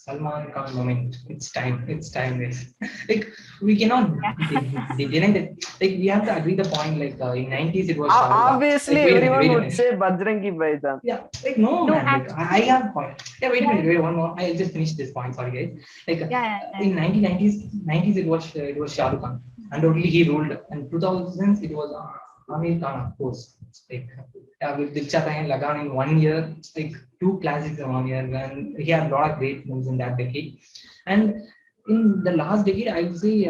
Salman Khan moment. It's time. It's time, guys. Like we cannot deny that. Like we have to agree the point. Like in 90s it was Shah Rukh Khan. Obviously, Like wait a minute, everyone wait a would minute. say Bajrangi Bhaijaan. Yeah, like no No, man. Like I actually, have a point. Yeah, wait a minute, wait one more. I'll just finish this point. Sorry, guys. Like in 1990s it was Shah Rukh Khan, and only he ruled. And 2000s it was Amir Khan, of course. Like with Diksha and Lagan in 1 year, like two classics in 1 year, and he had a lot of great moves in that decade. And in the last decade, I would say,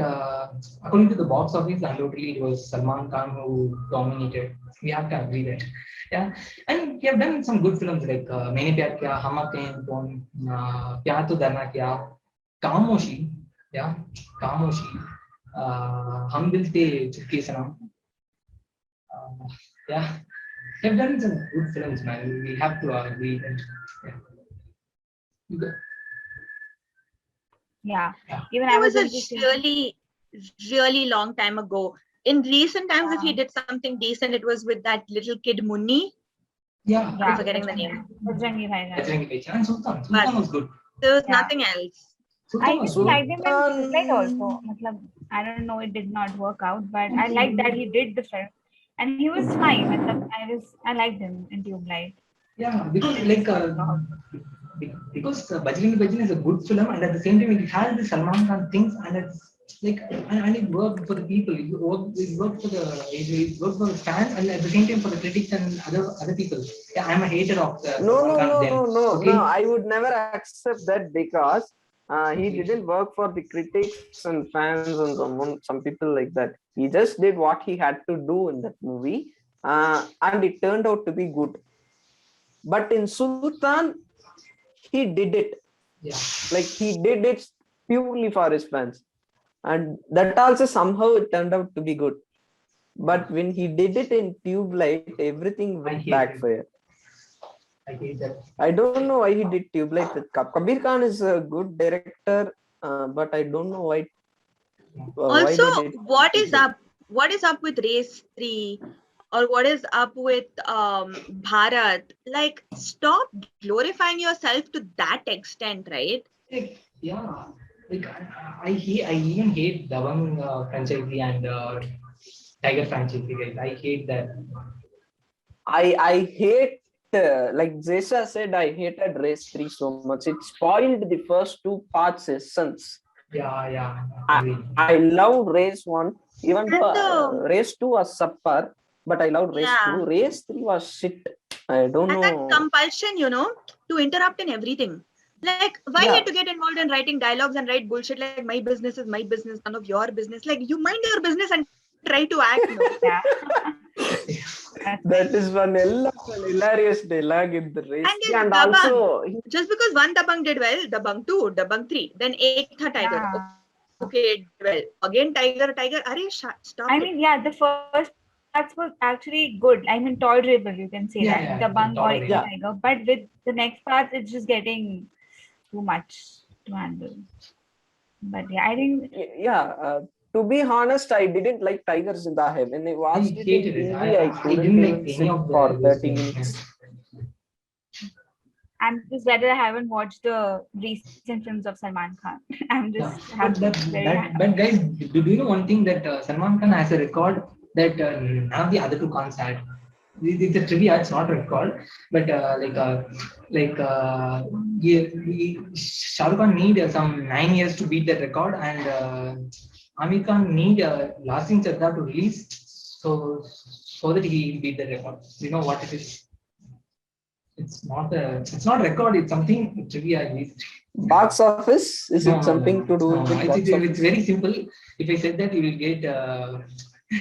according to the box office, undoubtedly it was Salman Khan who dominated. We have to agree that. Yeah, and he have done some good films like Maine Pyar Kiya, Hum Aapke Hain Kaun, Pyar To Darna Kya, Kamoshi, yeah, Kamoshi, Hum Dil The Chupke Sanam, yeah, he have done some good films, man. We have to agree that. Yeah. You go. yeah. Yeah. Even It I was was a going to say, really long time ago. In recent times, if he did something decent, it was with that little kid Munni. Yeah, I'm forgetting the name. Bajrangi Bhaijaan. Bajrangi Bhaijaan. And Sultan. But- Sultan was good. There was Yeah. nothing else. Sultan I was just good. liked him in Sultan- Tubelight also. Matlab, I don't know, it did not work out, but I liked that he did the film, and he was fine. Matlab, I liked him in Tubelight. Yeah, because because Bajrangi Bhaijaan is a good film, and at the same time it has the Salman Khan things, and it's like and it worked for the people. It worked for the fans, and at the same time for the critics and other people. Yeah, I'm a hater of the No, Salman Khan then. Okay? no. I would never accept that because he didn't work for the critics and fans and some people like that. He just did what he had to do in that movie, and it turned out to be good. But in Sultan, he did it. Yeah. Like he did it purely for his fans, and that also somehow it turned out to be good. But when he did it in Tubelight, everything went hate backfire. I hate that. I don't know why he did Tubelight with Kabir Khan is a good director, but I don't know why. Why Also, they did what is Tubelight. up? What is up with Race 3? Or what is up with Bharat? Like, stop glorifying yourself to that extent, right? Like, yeah, like I even hate Dabang franchise and Tiger franchise, guys. I hate that. I hate like Zesa said, I hated Race 3 so much. It spoiled the first two parts' essence. Yeah. I love Race 1, even though And, Race 2 was subpar, but I loved Race Yeah. 2. Race 3 was shit. I don't And that know. compulsion, to interrupt in everything. Like, why Yeah. you have to get involved in writing dialogues and write bullshit like my business is my business, none of your business? Like, you mind your business and try to act. Yeah. That is one hilarious dialogue in the Race And 3. it's And Dabang. also, Just because one Dabang did well, Dabang 2, Dabang 3, then Ek Tha Tiger. Yeah. Okay, it did well. Again, Tiger. Arey, stop I it. mean, yeah, the first parts was actually good. I mean, tolerable, you can say Yeah, that. yeah, The Bang or tolerable. Yeah. Tiger. But with the next parts, it's just getting too much to handle. But yeah, I think to be honest, I didn't like Tiger Zinda Hai. When I watched it in hated it. TV, I I couldn't didn't like even any sit of for those 30 things. minutes. I'm just glad that I haven't watched the recent films of Salman Khan. I'm just happy. Very happy. But guys, do you know one thing that Salman Khan has a record that none of the other two Khans had? It's a trivia. It's not a record, but Shah Rukh Khan need some 9 years to beat that record, and Amir Khan need Last Singh Chadda to release so that he beat the record. You know what it is? It's not a record. It's something trivia. Box office? Is it something to do with box It's office? very simple. If I said that, you will get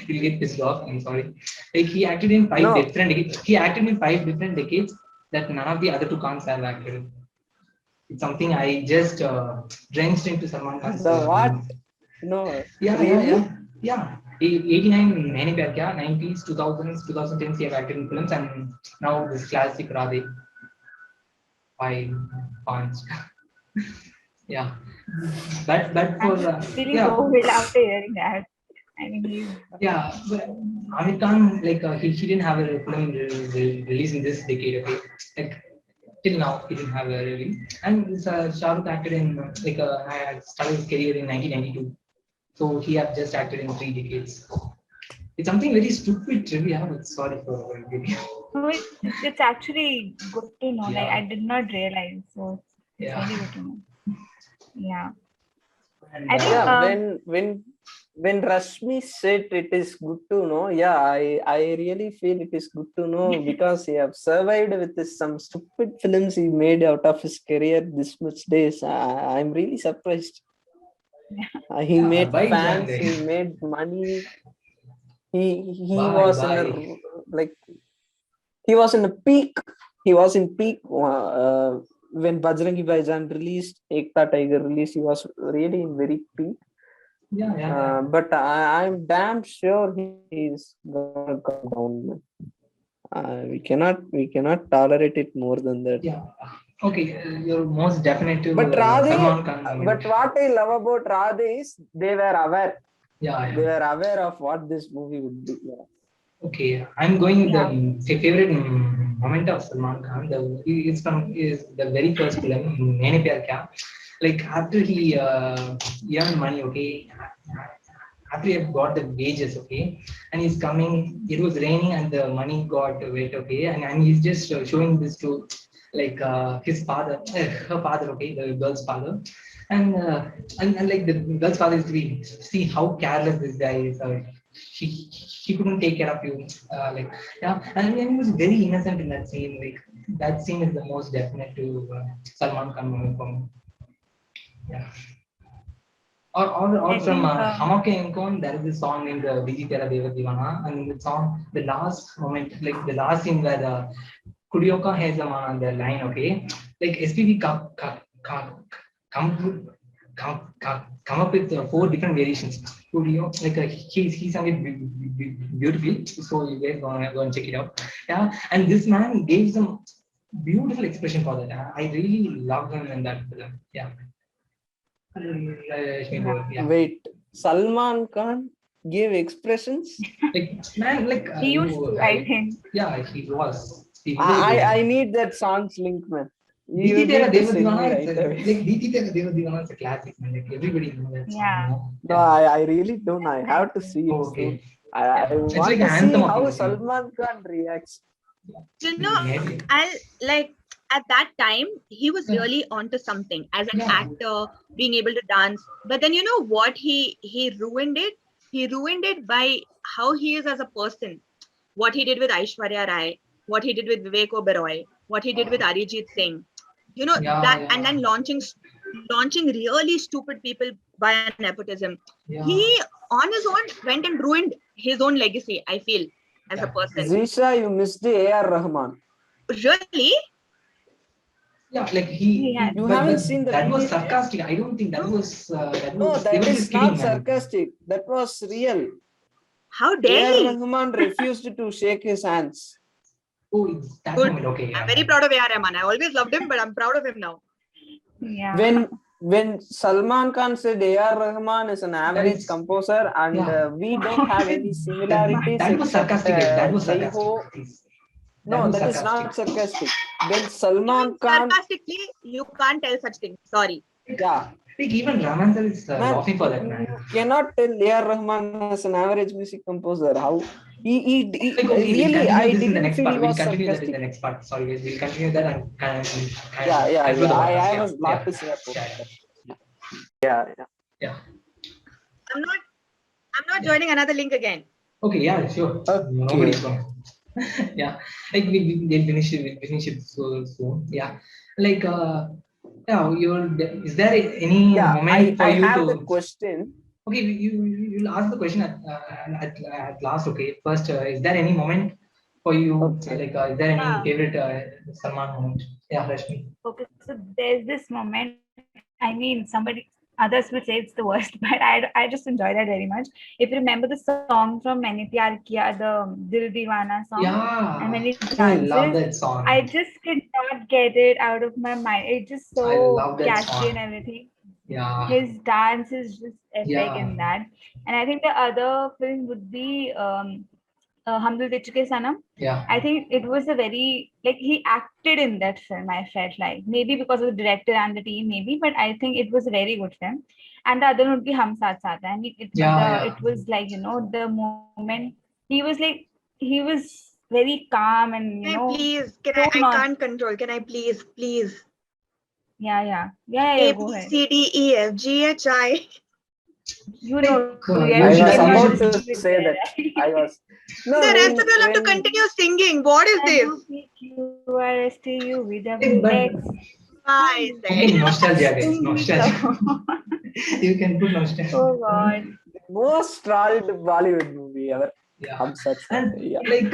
you'll get pissed off. I'm sorry. Like he acted in five No. different decades. He acted in 5 different decades that none of the other two Khans have acted in. It's something I just drenched into Salman Khan's. The what? No. Yeah, Really? yeah. 89 Maine Pyar Kiya, 90s, 2000s, 2010s he have acted in films, and now this classic Radhe. 5 points. Yeah, but for I'm feeling so good after hearing that. I mean, but Amir Khan, like he didn't have a film release in this decade. Okay, like till now he didn't have a really. And Shah Rukh acted in had started his career in 1992, so he have just acted in 3 decades. It's something very stupid trivia, but sorry for giving. So it's actually good to know. Like Yeah. I did not realize. So it's Yeah. really good to know. Yeah. And, I think Yeah, when Rashmi said it is good to know, yeah, I really feel it is good to know because he have survived with some stupid films he made out of his career this much days. I'm really surprised. He Yeah, made bye, fans, Jande. he made money. He Bye, was in a bye. like he was in a peak. He was in peak when Bajrangi Bhaijaan released, Ekta Tiger released. He was really in very peak. Yeah. But I'm damn sure he's gonna come down. We cannot tolerate it more than that. Yeah. Okay, you're most definite to But Salman Khan Radhe, moment. but what I love about Radhe is they were aware. Yeah. They were aware of what this movie would be. Yeah. Okay, I'm going with Yeah. the favorite moment of Salman Khan. Is the very first film, Maine Pyar Kya. Like after he earned money, okay, after he got the wages, okay, and he's coming. It was raining and the money got wet, okay, and he's just showing this to like his father, her father, okay, the girl's father, and like the girl's father is to be see how careless this guy is. He couldn't take care of you, like yeah, and he was very innocent in that scene. Like that scene is the most definite to Salman Khan moment for me. Yeah. Or I from think Hamake Enkon, there is a song named Viji Tera Deva Divana, and in the song, the last moment, like the last scene where the Kurioka has on the line, okay, like SPB come, come up with 4 different variations. Kurio, like he sang it beautifully, so you guys go and check it out. Yeah, and this man gave some beautiful expression for that. I really love him in that film. Yeah. Yeah. Wait, Salman Khan gave expressions? Like man, like he used to, I think. yeah, he was. I need that song's link, man. You Diti Tera need to Deva send me Divana, right away. like Diti Tera Deva Divana is a classic, man. Like everybody knows that song. Yeah. You know? No, I really don't. I have to see it Oh, soon. okay. I It's want like to an see anthem of how India. Salman Khan reacts. You know, Maybe. I'll like at that time he was Yeah. really onto something as an Yeah. actor, being able to dance. But then you know what he ruined it? He ruined it by how he is as a person. What he did with Aishwarya Rai, what he did with Vivek Oberoi, what he did with Arijit Singh. You know that, and then launching really stupid people by nepotism. Yeah. He on his own went and ruined his own legacy, I feel, as a person. Zisha, you missed the A.R. Rahman. Really? Yeah, like he. Yeah. You but haven't seen the that was video? sarcastic. I don't think that was. No, they that were is just not kidding, man. sarcastic. That was real. How dare A.R. he? Rahman refused to shake his hands. Oh, it's that Good. moment. Okay. I'm very proud of A.R. Rahman. I always loved him, but I'm proud of him now. Yeah. When Salman Khan said A.R. Rahman is an average composer and Yeah. we don't have any similarities. That was except, sarcastic. That was Jai sarcastic. Ho. Please. No, that is not sarcastic. When Salman Khan, Sarcastically, you can't tell such things. Sorry. yeah, Like even Raman sir is man, laughing for that, man. you cannot tell A.R. Rahman as an average music composer. How he Like, okay, really, I this in the didn't next feel part. he We'll was continue that in the sarcastic. next part. Sorry, guys. We'll continue that and Yeah. conclude the I podcast. have a lot to say about that. Yeah. I'm not joining another link again. Okay, yeah, sure. Okay. Nobody's going. Yeah, like we'll finish it so soon. Yeah, like yeah, is there any moment for I you have to? the question. Okay, you'll ask the question at last. Okay, first, is there any moment for you? Okay. Like, is there any Yeah. favorite Salman moment? Yeah, Rashmi. Okay, so there's this moment. I mean, others will say it's the worst, but I just enjoy that very much. If you remember the song from Maine Pyar Kiya, the Dil Deewana song, and when Yeah, it I love dances, that song. I just could not get it out of my mind. It's just I so love that catchy song. and everything. Yeah, His dance is just epic Yeah. in that. And I think the other film would be Hum Dil De Chuke Sanam. Yeah. I think it was a very, like, he acted in that film, I felt like. Maybe because of the director and the team, maybe, but I think it was a very good film. And the other would be Hum Saath Saath Hai. I mean, it was like, the moment he was very calm and, Can I please? so I can't control. Can I please? Yeah, A, go B, ahead. C, D, E, F, G, H, I. You know, I was about to say that. I was. No, The rest of you have to continue singing. What is this? QRSTU VWX. I Okay, said. nostalgia, guys. Nostalgia. You can put nostalgia. Oh God. Most trolled Bollywood movie ever. Yeah. Hum Saath Saath And Hai, yeah. like,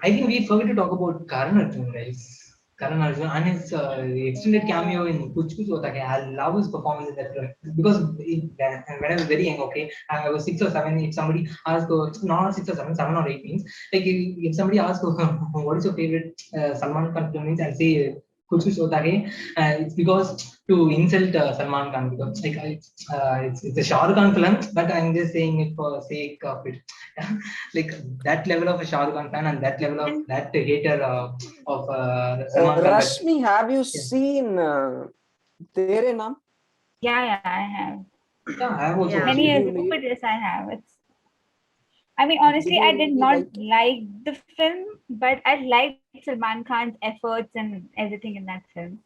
I think we forgot to talk about Karan Arjun, guys. Karan Arjun and his extended cameo in Kuch Kuch Hota Hai. I love his performance in that film because when I was very young, okay, I was 6 or 7. If somebody asked, not 6 or 7, 7 or 8 means, like if somebody asks, what is your favorite Salman Khan film means, and say Kuch Kuch Hota Hai, it's because to insult Salman Khan, because like it's a Shah Rukh Khan film, but I'm just saying it for sake of it. Like that level of a Shah Rukh Khan fan and that level of that hater of Salman Khan. Rashmi, have you seen Tere Naam? Yeah, I have. Yeah, I have also. Many years ago, but yes, I have. I mean, honestly, I did not like the film, but I liked Salman Khan's efforts and everything in that film.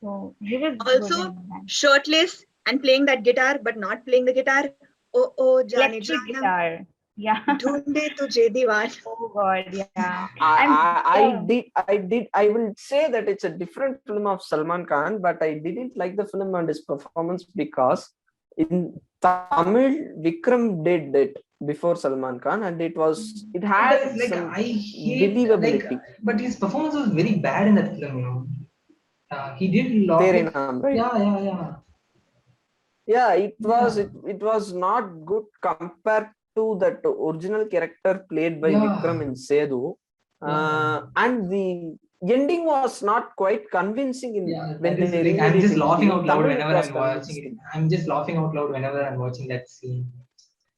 So he was also shirtless and playing that guitar, but not playing the guitar. Oh, Jani electric guitar. Yeah. Dhoonde tujhe diwan. Oh God, yeah. I will say that it's a different film of Salman Khan, but I didn't like the film and his performance because in Tamil, Vikram did it before Salman Khan, and it had like, some I hate, believability. like, but his performance was very bad in that film, he did a lot. Tere Naam, right? Yeah. Yeah, it was not good compared to that original character played by Vikram in Sethu. And the ending was not quite convincing when I'm just laughing out loud whenever I'm watching it. I'm just laughing out loud whenever I'm watching that scene.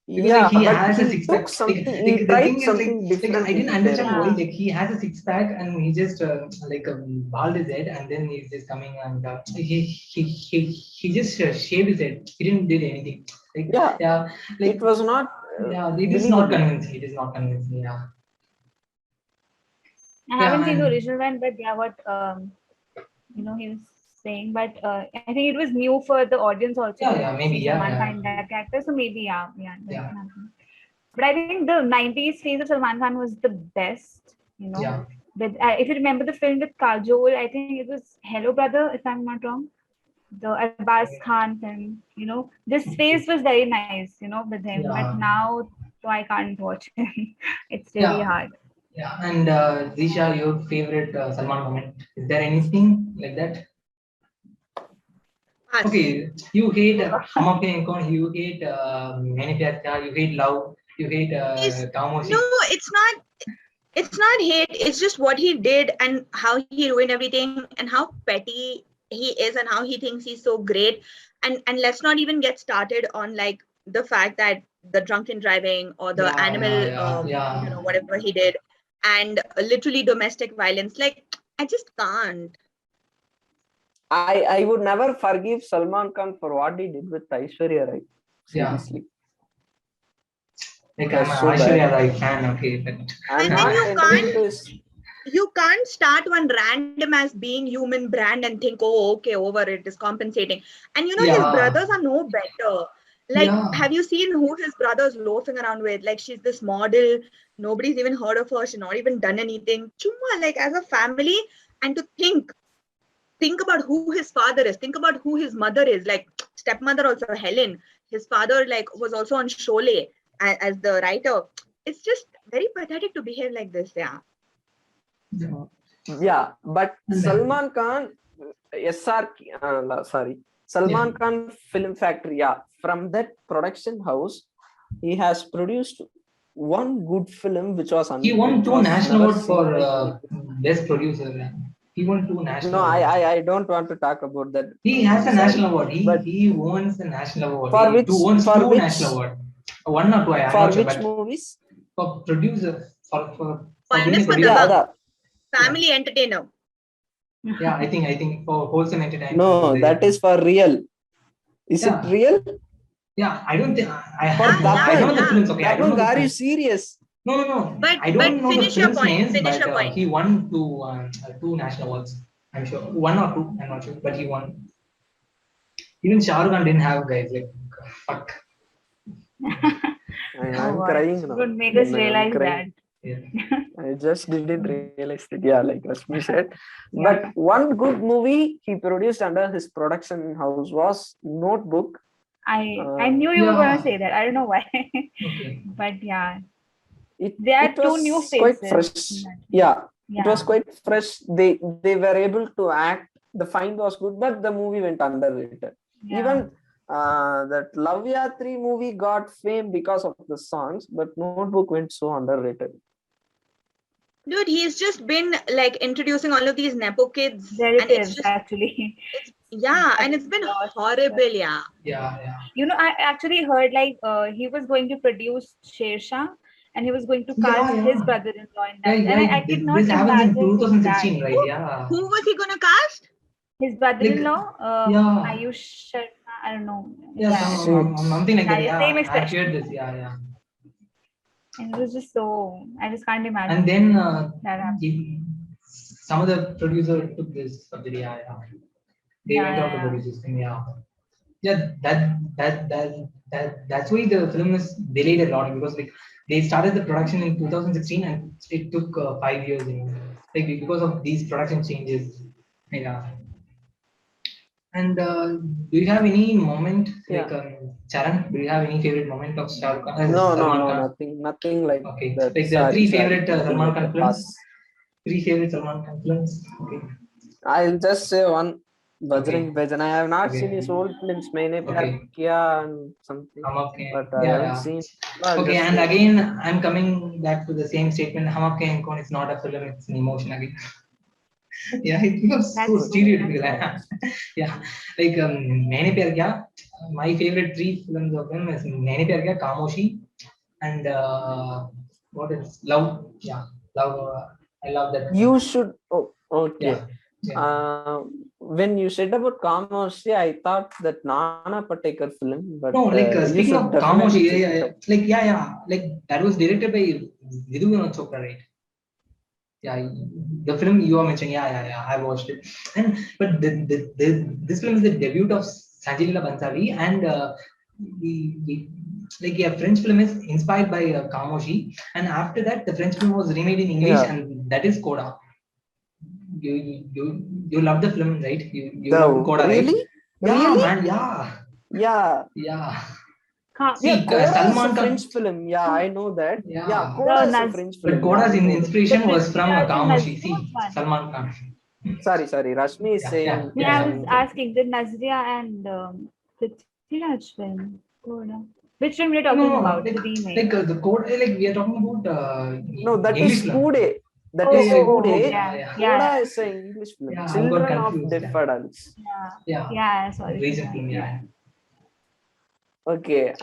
Because, yeah, like, he but has he a six pack. he tried something different. I didn't understand why. Like, he has a six pack and he just bald his head, and then he's just coming and he just shaved his head. He didn't did anything. Like, it was not. It is not convincing. It is not convincing. Yeah. I haven't seen the original one, but what he was saying, but I think it was new for the audience also. Maybe Salman Khan that character, so maybe But I think the 90s phase of Salman Khan was the best, But if you remember the film with Kajol, I think it was Hello Brother, if I'm not wrong, the Arbaz Khan film. This phase was very nice, with him. But now, so I can't watch him. It's really hard. Yeah, and Zisha, your favorite Salman moment? Is there anything like that? Okay, you hate Hum Apne Hain Kaun, you hate Maine Pyar Kiya, you hate Love, you hate Kamoshi. No, it's not hate. It's just what he did and how he ruined everything and how petty he is and how he thinks he's so great. And let's not even get started on like the fact that the drunken driving or the animal, whatever he did, and literally domestic violence. Like, I just can't. I would never forgive Salman Khan for what he did with Aishwarya Rai. Seriously. Like, I'm an Aishwarya Rai fan, okay. But and then you can't start one random as being human brand and think, oh, okay, over it is compensating. And his brothers are no better. Like, have you seen who his brother's loafing around with? Like, she's this model. Nobody's even heard of her. She's not even done anything. Chumma, like, as a family, and to think about who his father is. Think about who his mother is. Like, stepmother also, Helen. His father, like, was also on Sholay as the writer. It's just very pathetic to behave like this. Yeah, but Salman Khan, Salman Khan Film Factory, from that production house, he has produced one good film which was he won 2 national awards for best producer. He won 2 national awards. I don't want to talk about that. He has a national award. He won the national award. He won 2 national awards. 1 or 2, I'm not sure. For which movies? for producer for One being is a for producer. the family entertainer. Yeah, I think for wholesome entertainment. No, that is for real. Is Yeah. it real? Yeah, I don't think I For I know the films. Okay, I don't know. Dabang, are you serious? No. But I don't know the finish your films point. names, Finish but your point. he won two national awards. I'm sure 1 or 2. I'm not sure, but he won. Even Shah Rukh Khan didn't have guys like fuck. I'm crying now. Would make us realize that. Yeah. I just didn't realize that. Yeah, like Rashmi said. But one good movie he produced under his production house was Notebook. I knew you were gonna say that. I don't know why. Okay. But yeah. There are two new faces. Quite fresh. Yeah, it was quite fresh. They were able to act. The find was good, but the movie went underrated. Yeah. Even that Love Yatri movie got fame because of the songs, but Notebook went so underrated. Dude, he's just been like introducing all of these nepo kids. Relatives, actually. And it's been horrible. Yeah. You know, I actually heard like he was going to produce Shersha, and he was going to cast his brother-in-law in that. And I could not imagine in 2016, that. right? Yeah. Who was he gonna cast? His brother-in-law, Ayush Sharma. I don't know. Something like that. Same I expression. heard this. Yeah. And it was just so. I just can't imagine. And then some of the producer took this subsidy. Yeah. They went out to produce this thing. Yeah. That's why the film is delayed a lot, because like they started the production in 2016 and it took 5 years, like because of these production changes. Yeah. And do you have any moment like Charan? Do you have any favorite moment of Shah Rukh Khan? No, nothing like that. Like the three favorite Salman Khan films. 3 favorite Salman Khan films. Okay. I'll just say one. Bajrang Bhaijaan. I have not seen his old films, Maine Pyar Kiya and something. But I haven't seen. Okay, and again, I'm coming back to the same statement. Hum Aapke Hain Kaun is not a film; it's an emotion again. Yeah, it becomes so stereotypical. Yeah, like Maine Pyar Kiya. My favorite 3 films of him is Maine Pyar Kiya, Khamoshi, and what else? Love. Yeah, Love. I love that. You should. Oh, okay. Yeah. When you said about Khamoshi, I thought that Nana Patekar film. But no, like speaking of Khamoshi, like that was directed by Vidhu Vinod Chopra, right? Yeah, the film you are mentioning, I watched it. And but this film is the debut of Sanjay Leela Bhansali, and French film is inspired by Khamoshi, and after that the French film was remade in English, and that is Coda. You love the film, right? You love Coda, really? Right? Yeah, really? Man, yeah. See, Salman Khan French film. Yeah, I know that. Yeah, Coda is a French film. But Coda's inspiration was from Khamoshi. See, Salman Khan. Sorry. Rashmi is saying. I was asking, did Nazria and Prithviraj film Coda? Which film we're talking about? Like the Coda, like we are talking about. No, that English is Kude. That is Kude. Coda is an English film. Children of Deaf Adults. Yeah. Sorry. Recent film, yeah. Okay.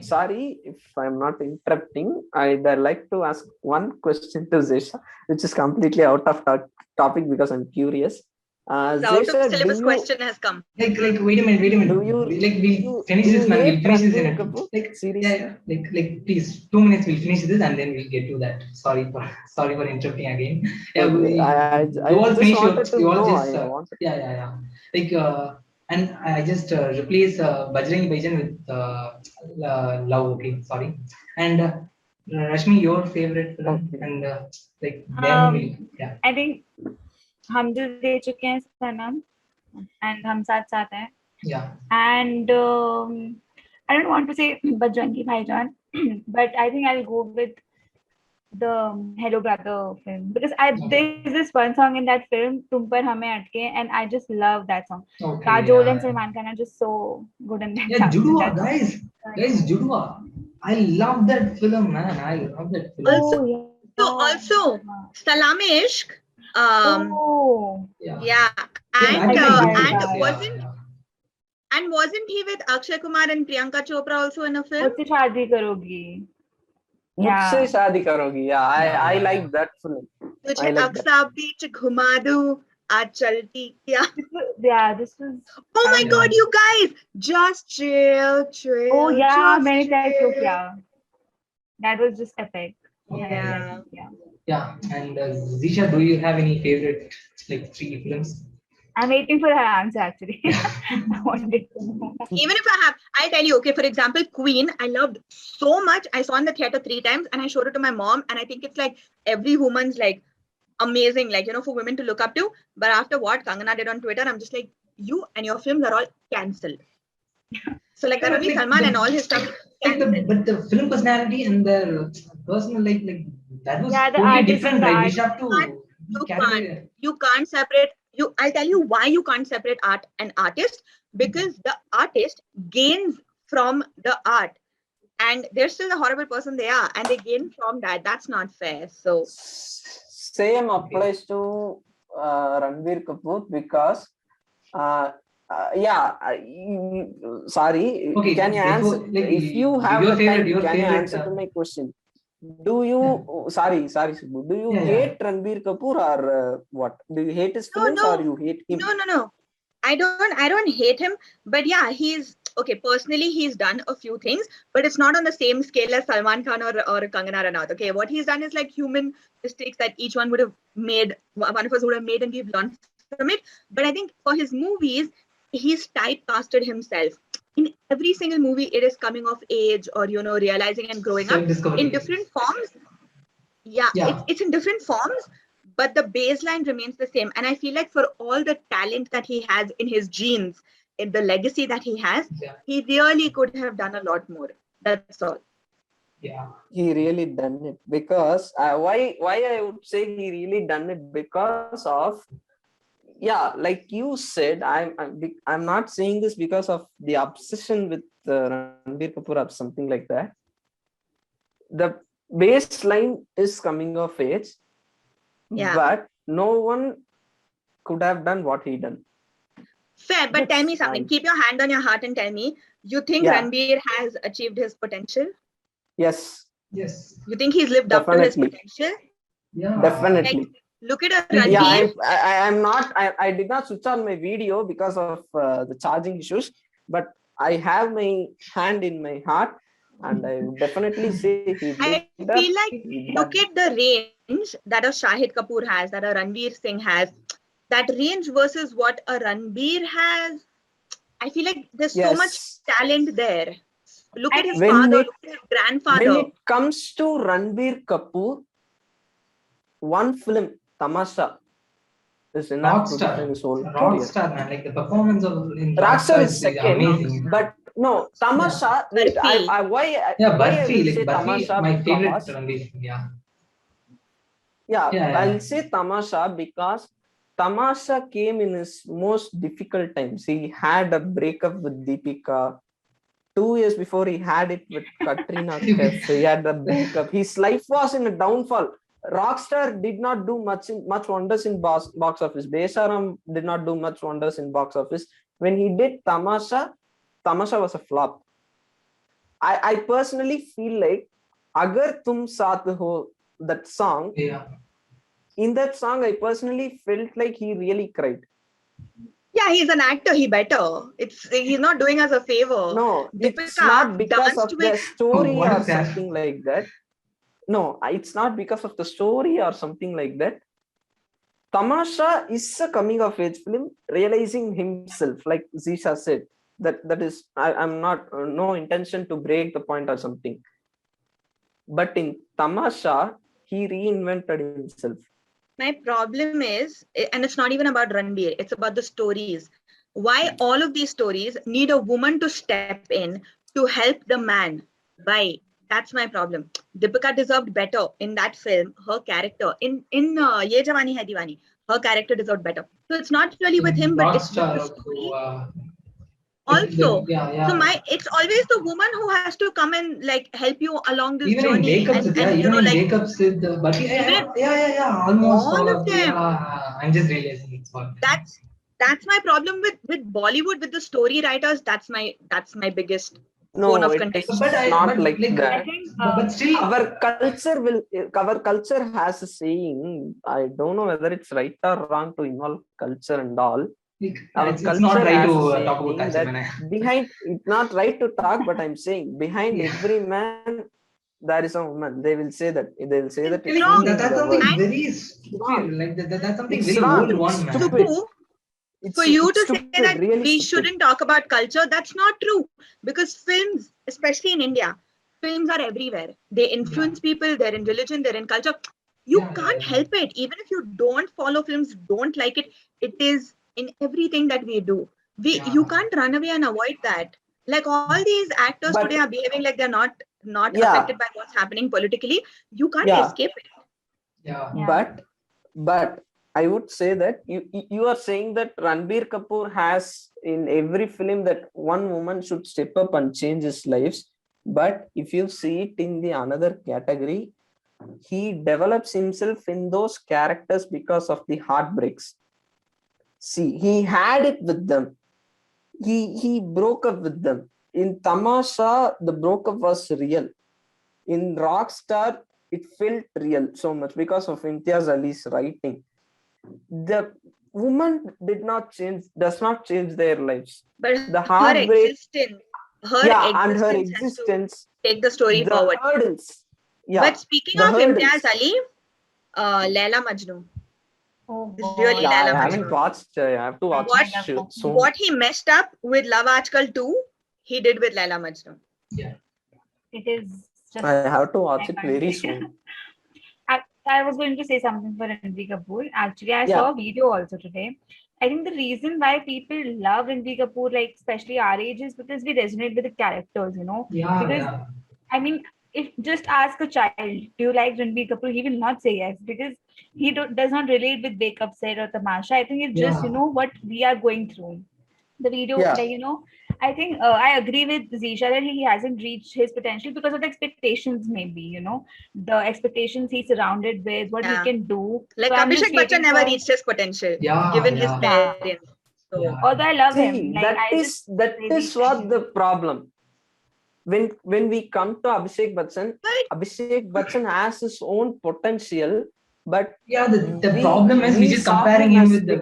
Sorry if I'm not interrupting. I'd like to ask one question to Zesha, which is completely out of topic because I'm curious. The out of syllabus question has come. Like wait a minute. We'll finish this, man. We'll finish this in a like please 2 minutes. We'll finish this and then we'll get to that. Sorry for interrupting again. You all finish your. Like and I just replace Bajrang Bhaijaan with Love. Okay, sorry. And Rashmi, your favorite film, and like then I think हम दिल दे चुके हैं सनम and हम साथ साथ हैं. Yeah. And I don't want to say Bajrangi Bhaijaan, but I think I'll go with the Hello Brother film, because there's this one song in that film, Tum Par Hame Atke, and I just love that song. Kajol and Salman Khan are just so good in that. Yeah, Judua, guys, Judua. I love that film, man. I love that film. Also, Salame Ishq. And wasn't he with Akshay Kumar and Priyanka Chopra also in a film? Usse shaadi karogi. मुझसे शादी करोगी. Yeah, I Yeah. like that film. तुझे I like that. Aqsa बीच घुमा दूं आज चलती क्या. Yeah, this was. Oh my Yeah. God, you guys, just chill. Oh yeah, just मैंने try chill. किया. That was just epic. Yeah. Yeah. And Zisha, do you have any favorite like 3 films? I'm waiting for her answer actually. I wanted to know. Even if I'll tell you, okay, for example, Queen, I loved so much. I saw in the theater 3 times and I showed it to my mom. And I think it's like every woman's like amazing, like, for women to look up to. But after what Kangana did on Twitter, I'm just like, you and your films are all cancelled. So like that only Salman and all his stuff. But the film personality and the personal like that was Yeah, the totally artist different, and the right? art. We have to You can't separate. I'll tell you why you can't separate art and artist, because the artist gains from the art, and they're still the horrible person they are, and they gain from that. That's not fair. So same applies to Ranbir Kapoor because sorry, Okay, can you answer like, if you have your the favorite, time, your can you favorite, answer to my question? Do you sorry Subbu, do you hate Ranbir Kapoor or what? Do you hate his films or you hate him? No. I don't hate him, but yeah, he's okay. Personally, he's done a few things, but it's not on the same scale as Salman Khan or Kangana Ranaut. Okay, what he's done is like human mistakes that each one would have made, one of us would have made, and we've learned from it. But I think for his movies, he's typecasted himself. In every single movie, it is coming of age or realizing and growing up in different forms. Yeah. It's in different forms, but the baseline remains the same. And I feel like for all the talent that he has in his genes, in the legacy that he has, he really could have done a lot more. That's all. Yeah, he really done it because why I would say he really done it because of, like you said, I'm not saying this because of the obsession with Ranbir Kapoor or something like that. The baseline is coming of age, but no one could have done what he done. Fair, but tell me something. Keep your hand on your heart and tell me, you think Ranbir has achieved his potential? Yes. You think he's lived up to his potential? Yeah, definitely. Like, look at Ranbir. I'm not. I did not switch on my video because of the charging issues, but I have my hand in my heart, and I would definitely say he did. I feel like look at the range that a Shahid Kapoor has, that a Ranveer Singh has. That range versus what a Ranbir has, I feel like there's so much talent there. Look at his father, look at his grandfather. When it comes to Ranbir Kapoor, one film, Tamasha, is enough to define his whole career. Rockstar, man, like the performance of Rockstar is second, amazing. But no, Tamasha. Wait, why I will say Tamasha? My favorite Ranbir. I'll say Tamasha because Tamasha came in his most difficult times. He had a breakup with Deepika. 2 years before he had it with Katrina Kaif. He had a breakup. His life was in a downfall. Rockstar did not do much wonders in box office. Besaram did not do much wonders in box office. When he did Tamasha was a flop. I personally feel like Agar Tum Saath Ho, that song. In that song, I personally felt like he really cried. Yeah, he's an actor. He better. He's not doing us a favor. No, it's not because of the story or something like that. No, it's not because of the story or something like that. Tamasha is a coming of age film, realizing himself, like Zisha said. That is, I'm not no intention to break the point or something. But in Tamasha, he reinvented himself. My problem is, and it's not even about Ranbir, it's about the stories. Why all of these stories need a woman to step in to help the man? Why? That's my problem. Deepika deserved better in that film. Her character in Ye Jawani Hai Diwani, her character deserved better. So it's not really with him, but it's with the story. Also, so it's always the woman who has to come and like help you along this journey. Even in Jacobs, almost all of them. I'm just realizing it's all. That's my problem with Bollywood, with the story writers. That's my biggest No, code of it conduct. is But not but like I that. think but still, Our culture has a saying. I don't know whether it's right or wrong to involve culture and all. like, Our it's not culture right has to a talk about saying culture, that man. behind, it's not right to talk, but I'm saying behind Yeah. every man there is a woman. They will say that. They will say that Like, wrong. only in that's the something world. very It's wrong. stupid. Like that's something It's very wrong. old It's one, man. stupid. True. It's For you to say stupid, that really we stupid. shouldn't talk about culture, that's not true. Because films, especially in India, films are everywhere. They influence people, they're in religion, they're in culture. You can't help it. Even if you don't follow films, don't like it, it is in everything that we do. You can't run away and avoid that. Like all these actors But today are behaving like they're not yeah, affected by what's happening politically. You can't yeah. escape it. Yeah. But I would say that you are saying that Ranbir Kapoor has in every film that one woman should step up and change his lives. But if you see it in the another category, he develops himself in those characters because of the heartbreaks. See, he had it with them. He broke up with them. In Tamasha, the breakup was real. In Rockstar, it felt real so much because of Imtiaz Ali's writing. The woman does not change their lives. But The her heartbreak, existence, and her has to existence, take the story the forward. hurdles. Yeah, But speaking the of hurdles. Imtiaz Ali, Laila Majnu. oh Really, Yeah, I Laila haven't Majnu. watched. I have to watch What- it soon. What he messed up with Love Ajkal 2, he did with Laila Majnu. Yeah. it is just I have to watch I it can't very say. soon. I was going to say something for Ranbir Kapoor. Actually, I Yeah. saw a video also today. I think the reason why people love Ranbir Kapoor, like especially our age, is because we resonate with the characters, you know. Yeah. Because Yeah. I mean, if just ask a child, do you like Ranbir Kapoor? He will not say yes because he does not relate with Wake Up Set or Tamasha. I think it's just, Yeah. you know, what we are going through. The video, Yeah. like, you know, I think I agree with Zisha that he hasn't reached his potential because of the expectations, maybe, you know, the expectations he's surrounded with, what he Yeah. can do. Like So I'm just Abhishek Bachchan waiting never for, reached his potential, Yeah. given his Yeah. parents. So Yeah. although I love him, See, like I that just is what the problem. When we come to Abhishek Bachchan, But- Abhishek Bachchan has his own potential, but Yeah. The we- problem is we we're just saw comparing him him as with the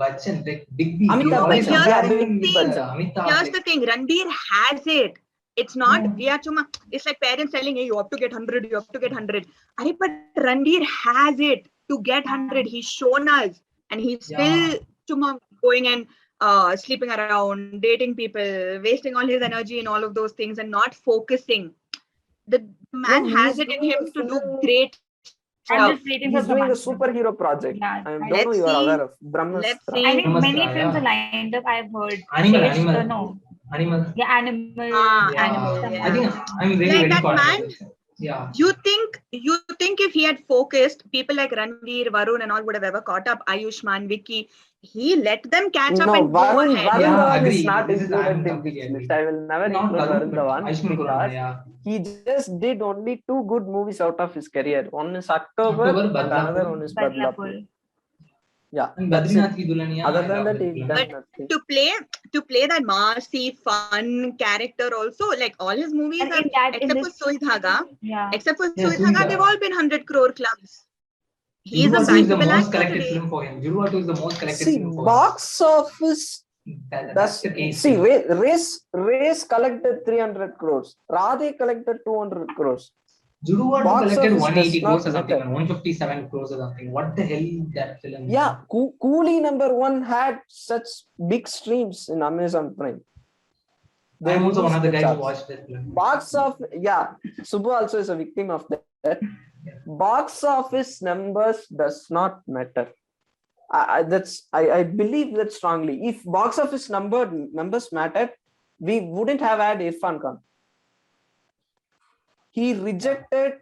Bachchan, like Big B. Amitabh You're always Bachchan. comparing Yeah, him Big with Bachchan. Amitabh. here's like, the thing, Ranbir has it. It's not Yeah. we are chuma. It's like parents telling you have to get 100, you have to get 100. Arey, but Ranbir has it to get 100. He's shown us, and he's still chuma going and sleeping around, dating people, wasting all his energy in all of those things, and not focusing. The man No, has he's it in doing him a to do film. great I'm stuff. just waiting for He's doing a Tamasha. superhero project. Yeah, I I- don't know Let's you are see. aware of Let's Brahmastra. see. I think Brahmastra, many films yeah. are lined up. I've heard. Animal, Shresh- Animal. No. Animal. Yeah, Animal. Yeah. Animal, Some- I think I'm really Like waiting that for man. Animal. Yeah. You think if he had focused, people like Ranveer, Varun, and all would have ever caught up. Ayushman, Vicky, he let them catch up No, and go Varun ahead. Varun Yeah, Dhawan agree. is not This is- I'm included in completely this list. agree. I will never Not include Varun, Varun but Dhawan Ayushmann Khurrana, because yeah. he just did only 2 good movies out of his career. One is October, October, and Badlapur. another one is Badlapur. Badlapur. Yeah, And that's Badrinath it. Ki Dulhaniya, Other I than love that, he Badrinath. done But nothing. to play that massy, fun character also, like all his movies And have, in that, in except for this, Sui Dhaga, yeah. except for Yeah, Sui Sui Dhaga, Dhaga. they've all been 100 crore clubs. He's a Judwatu is the bankable most actor collected today. film for him. Judwatu is the most collected See, film for box office. him. That's That's the case. see, race collected 300 crores. Radhe collected 200 crores. Judwatu box collected office 180 does crores not or something, matter. 157 crores or something. What the hell that film? Yeah, Coolie #1 had such big streams in Amazon Prime. They I'm also one of the released guys who charts. watched that film. Box office, yeah, Subbu also is a victim of that. Box office numbers does not matter. I believe that strongly. If box office numbers mattered, we wouldn't have had Irfan Khan. He rejected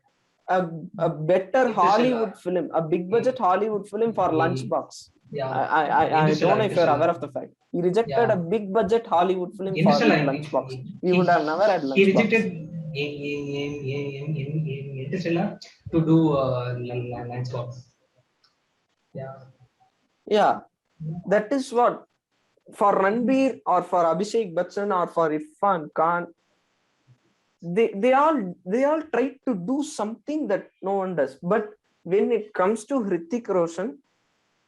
a better Hollywood film, a big budget Hollywood film for Lunchbox. Yeah. I don't know if you're aware of the fact. He rejected Yeah. a big budget Hollywood film for Interstellar, Lunchbox. he- We would have never had He Lunchbox. rejected Interstellar to do Lunchbox. Yeah. Yeah, that is what for Ranbir or for Abhishek Bachchan or for Irfan Khan, they all try to do something that no one does. But when it comes to Hrithik Roshan,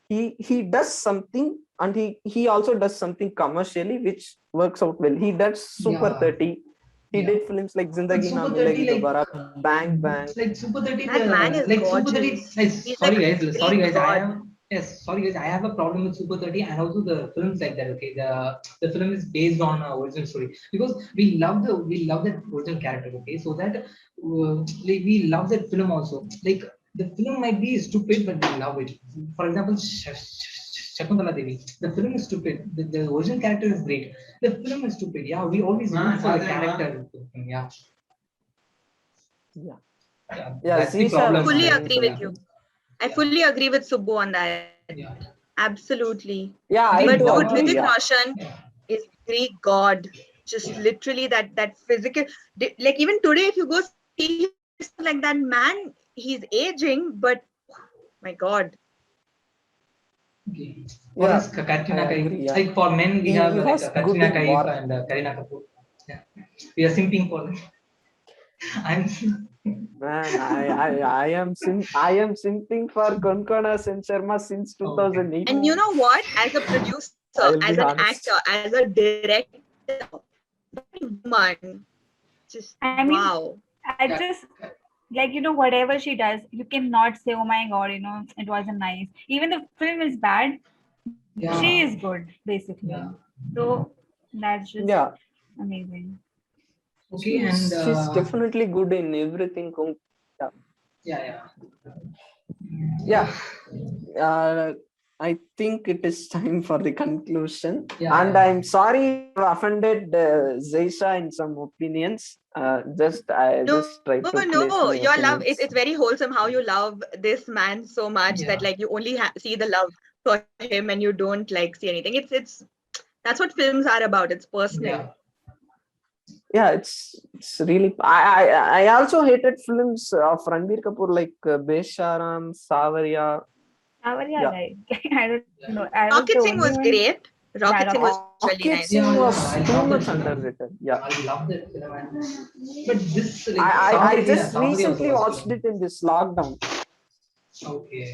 he does something, and he also does something commercially which works out well. He does Super 30. He did films like Zindagi Na Milegi Dobara, Bang Bang. Like Super 30, That man is like Super gorgeous. 30. He's Sorry like a guys, sorry Greek guys. god. Sorry guys. I have a problem with Super 30 and also the films like that. Okay, the film is based on original story because we love that original character. Okay, so that like we love that film also. Like the film might be stupid, but we love it. For example, Shakuntala Devi. The film is stupid. The original character is great. The film is stupid. Yeah, we always root for the character. Yeah. That's the Zisha problem. Fully was agree with you. I fully agree with Subbu on that. Yeah. Absolutely. Yeah, I But do dude, agree, Hrithik yeah. Roshan is Greek god. Just literally that physical. Like even today, if you go see like that man, he's aging, but my god. Okay. For Yeah, us, Katrina I Kaif. agree, yeah. Like for men, we have He like was good Katrina in Kaif war. and Kareena Kapoor. Yeah. We are simping for them. I'm. Man, I am simping for Konkona Sen Sharma since 2008. And you know what? As a producer, I'll as be an honest. actor, as a director, that woman, just I mean, wow. I just like, you know, whatever she does, you cannot say, oh my god, you know, it wasn't nice. Even the film is bad, Yeah. she is good, basically. Yeah. So that's just Yeah, amazing. Okay, and she's definitely good in everything. yeah. Yeah. I think it is time for the conclusion. Yeah, And yeah. I'm sorry I've offended Zeisha in some opinions. I just tried to place my Your love, opinions. it's very wholesome how you love this man so much that Yeah. like you only see the love for him and you don't like see anything. It's that's what films are about. It's personal. Yeah. Yeah, it's really. I also hated films of Ranbir Kapoor like Besharam, Savarya. Savarya, Yeah. right? I don't know. I Rocket the Singh only was one- great. Rocket Yeah, Singh was really Rocket nice. Singh Yeah, was I too love much that film. underrated. Yeah, I love that film. But this like, I Savarya- just Savarya recently was watched it in this lockdown. Okay.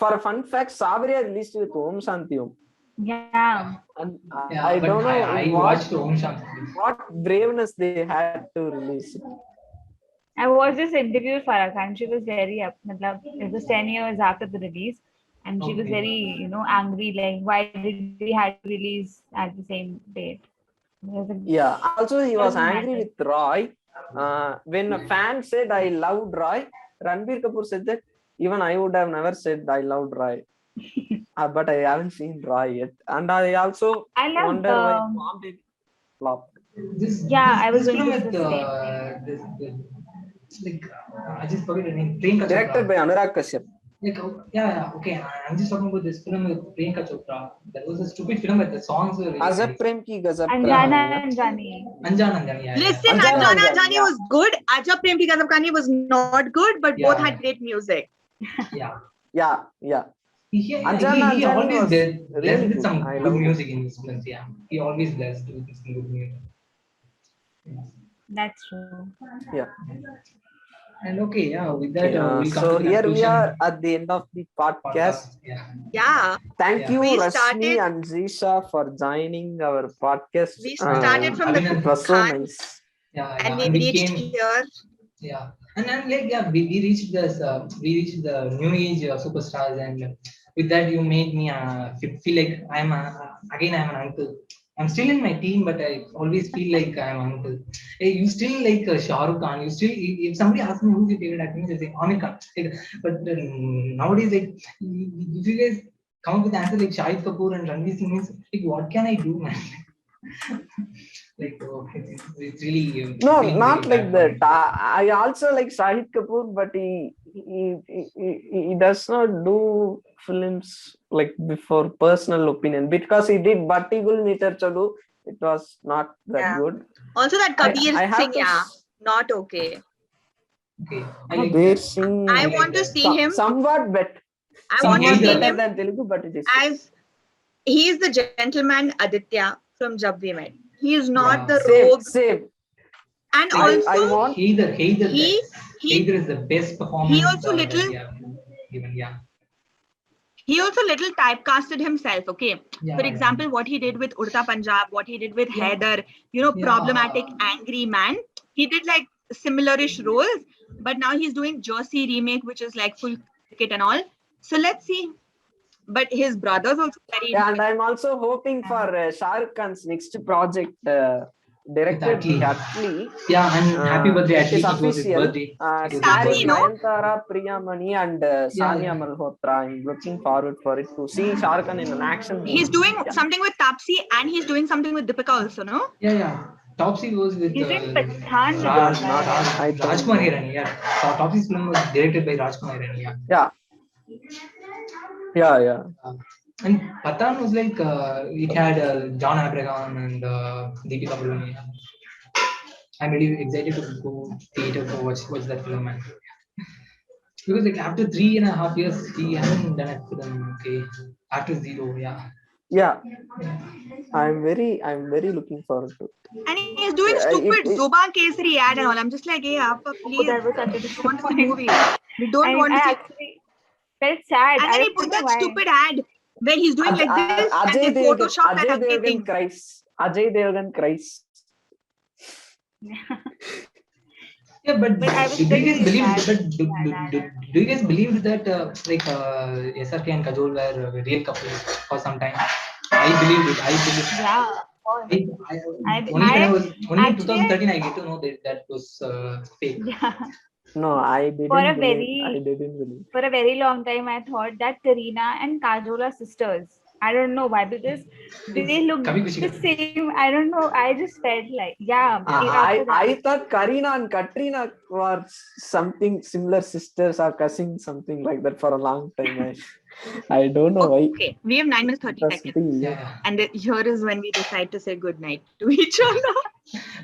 For a fun fact, Savarya released with Om Shanti Om. Yeah. And Yeah, I but don't know I what, watched Om Shanti. what braveness they had to release it. I watched this interview with Farah Khan. She was very up. It was 10 years after the release, and she was Okay. very, you know, angry. Like, why did we have to release at the same date? Yeah. Also, he was Doesn't angry matter. with Roy. When a fan said I loved Roy, Ranbir Kapoor said that even I would have never said I loved Roy. But I haven't seen Roy yet, and I also I love wonder why Mom did flop. This I was this going film to with say the same like I just forget the name. Priyanka Directed Chopra. by Anurag Kashyap. Like okay. I'm just talking about this film with Priyanka Chopra. That was a stupid film, but the songs were really Azab nice. Prem Ki Gazab Anjana Kahani. Anjani. Anjana Anjani. Yeah, Listen, Anjana Anjana Anjani, Anjani yeah. was good. Ajab Prem Ki Gazab Kahani was not good, but both Yeah. had great music. Yeah. Yeah. He Anjana Anjani always was blessed really with good. some I good loved it. music in his films. Yeah, he always blessed with some good music. That's true. Yeah. And okay, yeah, with that we'll come So to the here we conclusion are at the end of the podcast. Yeah. Yeah. Thank Yeah. you, We Rashmi started- and Zisha, for joining our podcast. We started from the Abhinand. It was so Khan, nice. Yeah, and yeah. we reached here. Yeah, and then like yeah, we reached this we reached the new age superstars, and with that you made me feel like I'm again I'm an uncle. I'm still in my team, but I always feel like I'm an uncle. Hey, you still like Shah Rukh Khan. You still if somebody asks me who's your favorite actor, I say Amir Khan. Like, but nowadays like if you guys come up with the answer like Shahid Kapoor and Ranveer Singh, means like what can I do, man? Like it's really No, feeling not very like bad for that. me. I also like Shahid Kapoor, but he does not do films like before personal opinion, because he did Batti Gul Meter Chalu. It was not that Yeah. good. Also that Kabir I have Singh, to yeah, not okay. Okay, I like Kabir that. Singh. I like want to that. see him. Somewhat better. I want to Somewhat see better him than Telugu, but it is. as he is the gentleman Aditya from Jab We Met. He is not Yeah. the Same, rogue. same. And I also want Either he is the best performance also that little- we have given. Yeah. he also little typecasted himself. Okay. Yeah, For example, what he did with Urta Punjab, what he did with Yeah. Haider, Yeah. problematic, angry man. He did like similar-ish roles, but now he's doing Jersey remake, which is like full cricket and all. So let's see. But his brother's also very. Yeah, and I'm also hoping for Shah Rukh Khan's next project, directed Atlee. Atlee. Yeah, and happy birthday, It is Atlee. It was his official. birthday. It was his Starring Taapsee, no? Nayanthara, Priyamani, and Sania yeah. Malhotra. I'm looking forward for it to see Shah Rukh Khan in an action movie. He's doing something with Taapsee and he's doing something with Deepika also, no? Yeah. Taapsee was with He's in Pathaan. Rajkumar Hirani. Yeah. Taapsee's film was directed by Rajkumar Hirani. Yeah. And Pathaan was like it had John Abraham and Deepika Padukone. I'm really excited to go theater to watch that film, man. Because like after 3.5 years, he hasn't done a film. Okay, after Zero, Yeah. I'm very looking forward to it. And he's doing stupid Zoban Kesari ad and all. I'm just like, hey, Appa, please. That was such a We want to see disappointment. movie. We don't want I to see. actually felt sad. And then he put that stupid ad where he's doing like this and Ajay then Photoshop and Devgan everything. cries. Ajay Devgan cries. Yeah, but But I was do you guys very believe? sad. But do you guys believe that SRK and Kajol were a real couple for some time? I believed it. Yeah. Only in 2013 I get to know that was fake. Yeah. No, I didn't. I didn't believe. For a very long time, I thought that Kareena and Kajol are sisters. I don't know why, because they look the same. I don't know. I just felt like, I thought Kareena and Katrina were something similar, sisters or cousins, something like that for a long time. I don't know why. Okay, we have 9 minutes 30 seconds. Yeah. And here is when we decide to say good night to each other.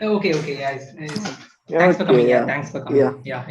Okay, guys. Thanks for coming. Yeah. Thanks for coming. Yeah.